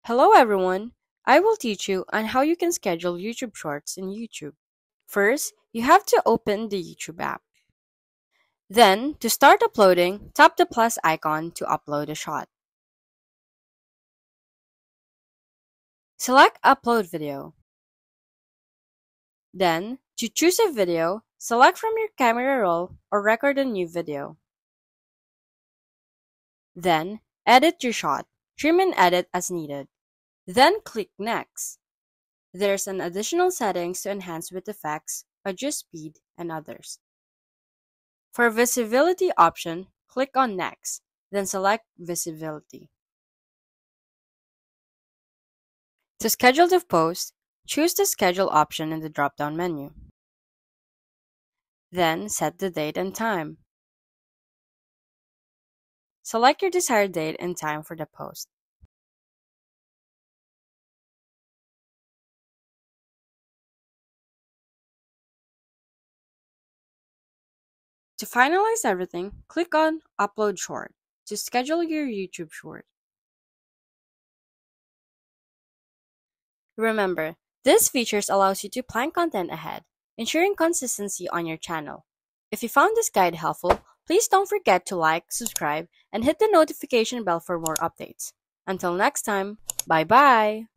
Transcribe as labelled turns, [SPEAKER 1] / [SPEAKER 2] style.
[SPEAKER 1] Hello everyone! I will teach you on how you can schedule YouTube Shorts in YouTube. First, you have to open the YouTube app. Then, to start uploading, tap the plus icon to upload a shot. Select Upload Video. Then, to choose a video, select from your camera roll or record a new video. Then, edit your shot. Trim and edit as needed. Then click Next. There's an additional settings to enhance with effects, adjust speed, and others. For visibility option, click on Next, then select Visibility. To schedule the post, choose the Schedule option in the drop-down menu. Then set the date and time. Select your desired date and time for the post. To finalize everything, click on Upload Short to schedule your YouTube short. Remember, this features allows you to plan content ahead, ensuring consistency on your channel. If you found this guide helpful, please don't forget to like, subscribe, and hit the notification bell for more updates. Until next time, bye-bye!